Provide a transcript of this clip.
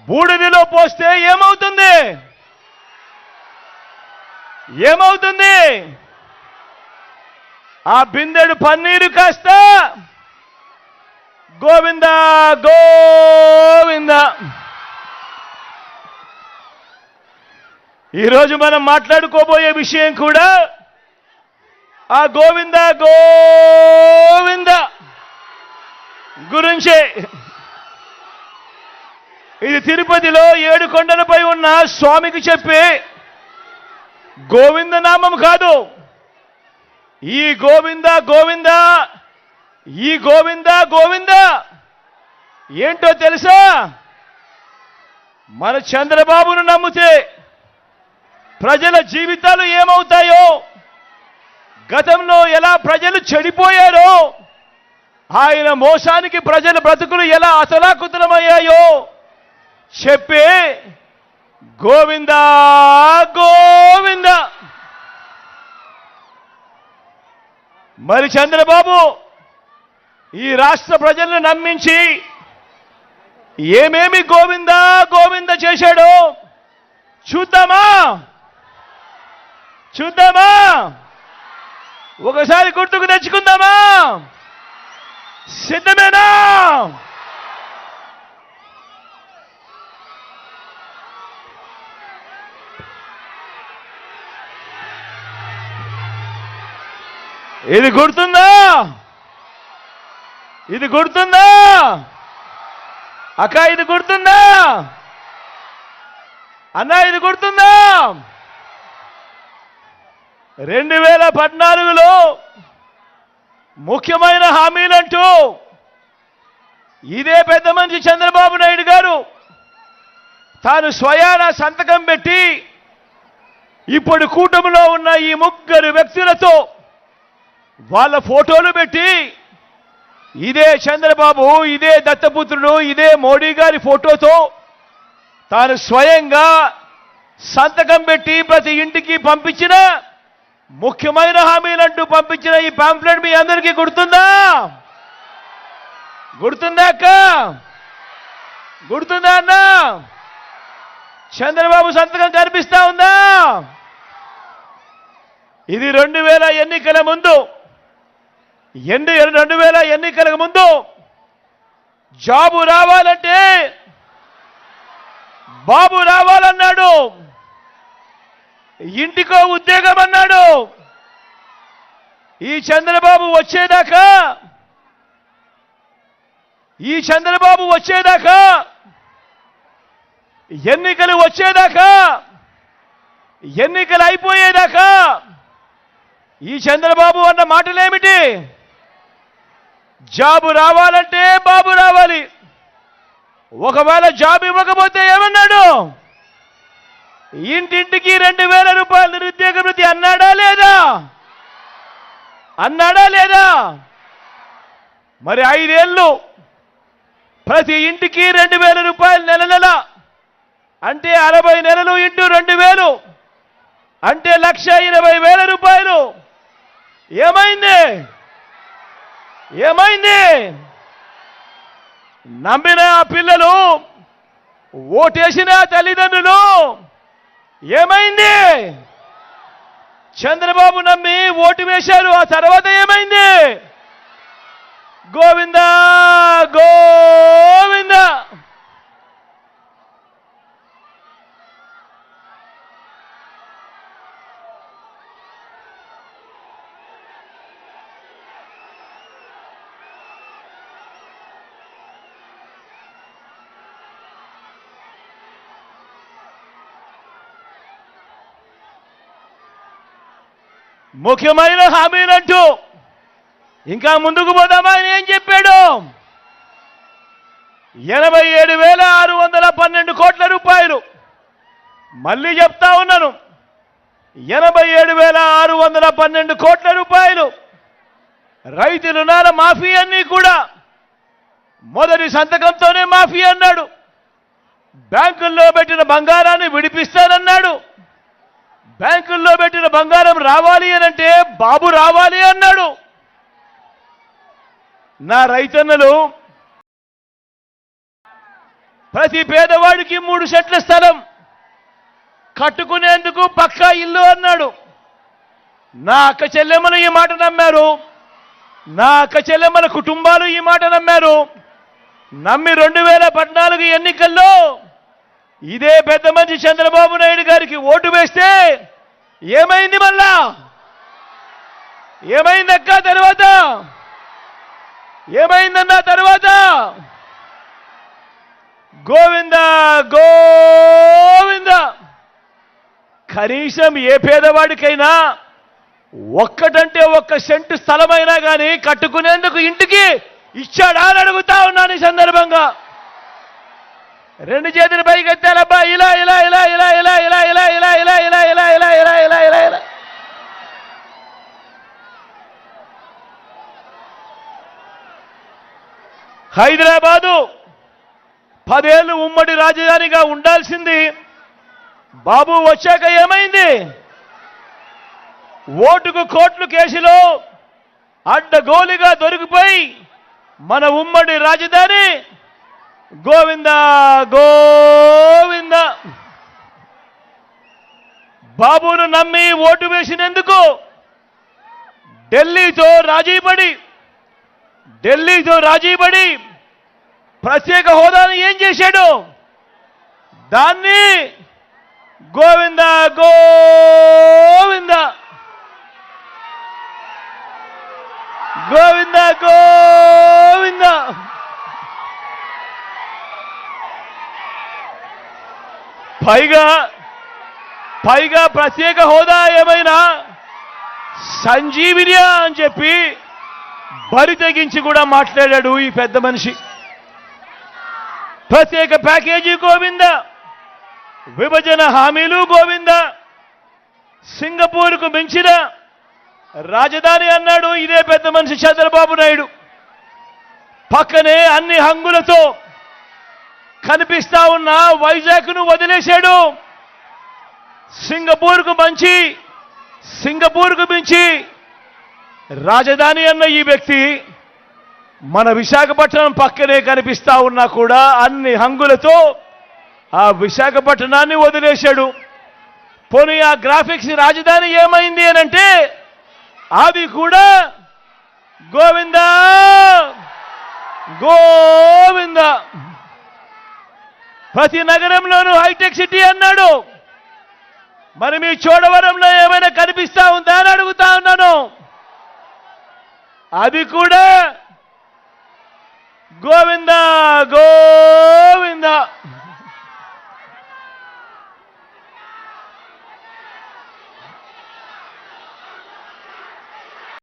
బూడిదిలో పోస్తే ఏమవుతుంది? ఏమవుతుంది? ఆ బిందెడు పన్నీరు కాస్త గోవింద గోవింద. ఈరోజు మనం మాట్లాడుకోబోయే విషయం కూడా ఆ గోవింద గోవింద గురించే. ఇది తిరుపతిలో 7 కొండలపై ఉన్న స్వామికి చెప్పే గోవింద నామం కాదు. ఈ గోవింద గోవింద, ఈ గోవింద గోవింద ఏంటో తెలుసా? మన చంద్రబాబును నమ్మితే ప్రజల జీవితాలు ఏమవుతాయో, గతంలో ఎలా ప్రజలు చెడిపోయారో, ఆయన మోసానికి ప్రజల బ్రతుకులు ఎలా అతలాకుతలమయ్యాయో చెప్పే గోవింద గోవింద. మరి చంద్రబాబు ఈ రాష్ట్ర ప్రజలను నమ్మించి ఏమేమి గోవింద గోవింద చేశాడో చూద్దామా? చూద్దామా? ఒకసారి గుర్తుకు తెచ్చుకుందామా? సిద్ధమేనా? ఇది గుర్తుందా? ఇది గుర్తుందా అక్క? ఇది గుర్తుందా అన్న? ఇది గుర్తుందా? 2014లో ముఖ్యమైన హామీలంటూ ఇదే పెద్ద మనిషి చంద్రబాబు నాయుడు గారు తాను స్వయాన సంతకం పెట్టి ఇప్పుడు కూటమిలో ఉన్న ఈ 3 వ్యక్తులతో వాళ్ళ ఫోటోలు పెట్టి, ఇదే చంద్రబాబు, ఇదే దత్తపుత్రుడు, ఇదే మోడీ గారి ఫోటోతో తాను స్వయంగా సంతకం పెట్టి ప్రతి ఇంటికి పంపించిన ముఖ్యమైన హామీలంటూ పంపించిన ఈ పాంఫ్లెట్ మీ అందరికీ గుర్తుందా? గుర్తుందా అక్క? గుర్తుందా అన్న? చంద్రబాబు సంతకం కనిపిస్తా ఉందా? ఇది 2000 ఎన్నికల ముందు, 2000 ఎన్నికలకు ముందు జాబు రావాలంటే బాబు రావాలన్నాడు, ఇంటికో ఉద్యోగం అన్నాడు. ఈ చంద్రబాబు వచ్చేదాకా ఎన్నికలు వచ్చేదాకా, ఎన్నికలు అయిపోయేదాకా ఈ చంద్రబాబు అన్న మాటలేమిటి? జాబు రావాలంటే బాబు రావాలి. ఒకవేళ జాబ్ ఇవ్వకపోతే ఏమన్నాడు? ఇంటింటికి 2000 రూపాయలు నిరుద్యోగ వృత్తి అన్నాడా లేదా? అన్నాడా లేదా? మరి 5 ఏళ్ళు ప్రతి ఇంటికి 2000 రూపాయలు నెల నెల అంటే 60 నెలలు ఇంటూ 2000 అంటే 1,20,000 రూపాయలు. ఏమైంది? ఏమైంది? నమ్మిన పిల్లలు, ఓటేసిన తల్లిదండ్రులు ఏమైంది? చంద్రబాబు నమ్మి ఓటు వేశారు, ఆ తర్వాత ఏమైంది? గోవింద గోవింద. ముఖ్యమైన హామీలంటూ ఇంకా ముందుకు పోదామా? ఆయన ఏం చెప్పాడు? 87,612 కోట్ల రూపాయలు. మళ్ళీ చెప్తా ఉన్నాను, 87,612 కోట్ల రూపాయలు రైతు రుణాల మాఫీ అన్నీ కూడా మొదటి సంతకంతోనే మాఫీ అన్నాడు. బ్యాంకుల్లో పెట్టిన బంగారాన్ని విడిపిస్తానన్నాడు. బ్యాంకుల్లో పెట్టిన బంగారం రావాలి అనంటే బాబు రావాలి అన్నాడు. నా రైతన్నలు ప్రతి పేదవాడికి 3 సెంట్ల స్థలం కట్టుకునేందుకు పక్కా ఇల్లు అన్నాడు. నా అక్క చెల్లెమ్మలు ఈ మాట నమ్మారు. నా అక్క చెల్లెమ్మల కుటుంబాలు ఈ మాట నమ్మారు. నమ్మి 2014 ఎన్నికల్లో ఇదే పెద్ద మనిషి చంద్రబాబు నాయుడు గారికి ఓటు వేస్తే ఏమైంది? మళ్ళా ఏమైందక్క? తర్వాత ఏమైందన్న? తర్వాత గోవింద గోవింద. కనీసం ఏ పేదవాడికైనా ఒక్కటంటే 1 సెంటు స్థలమైనా కానీ కట్టుకునేందుకు ఇంటికి ఇచ్చాడా అని అడుగుతా ఉన్నాను ఈ సందర్భంగా. 2 చేతులు పైకి ఎత్తారబ్బా. ఇలా ఇలా ఇలా ఇలా ఇలా ఇలా ఇలా ఇలా ఇలా ఇలా ఇలా ఇలా ఇలా ఇలా ఇలా ఇలా. హైదరాబాదు 10 ఏళ్ళు ఉమ్మడి రాజధానిగా ఉండాల్సింది బాబు వచ్చాక ఏమైంది? ఓటుకు కోట్లు కేసులో అడ్డగోలుగా దొరికిపోయి మన ఉమ్మడి రాజధాని గోవింద గోవింద. బాబును నమ్మి ఓటు వేసినందుకు ఢిల్లీతో రాజీపడి ప్రత్యేక హోదాను ఏం చేశాడు? దాన్ని గోవింద గోవింద గోవింద గోవింద. పైగా ప్రత్యేక హోదా ఏమైనా సంజీవినియా అని చెప్పి బరి తెగించి కూడా మాట్లాడాడు ఈ పెద్ద మనిషి. ప్రత్యేక ప్యాకేజీ గోవింద, విభజన హామీలు గోవింద, సింగపూర్కు మించిన రాజధాని అన్నాడు ఇదే పెద్ద మనిషి చంద్రబాబు నాయుడు. పక్కనే అన్ని హంగులతో కనిపిస్తా ఉన్న వైజాగ్ను వదిలేశాడు. సింగపూర్కు మించి రాజధాని అన్న ఈ వ్యక్తి మన విశాఖపట్నం పక్కనే కనిపిస్తా ఉన్నా కూడా అన్ని హంగులతో ఆ విశాఖపట్నాన్ని వదిలేశాడు. పోనీ ఆ గ్రాఫిక్స్ రాజధాని ఏమైంది అనంటే అది కూడా గోవింద గోవింద. ప్రతి నగరంలోనూ హైటెక్ సిటీ అన్నాడు. మరి మీ చోడవరంలో ఏమైనా కనిపిస్తా ఉందా అని అడుగుతా ఉన్నాను. అది కూడా గోవింద గోవింద.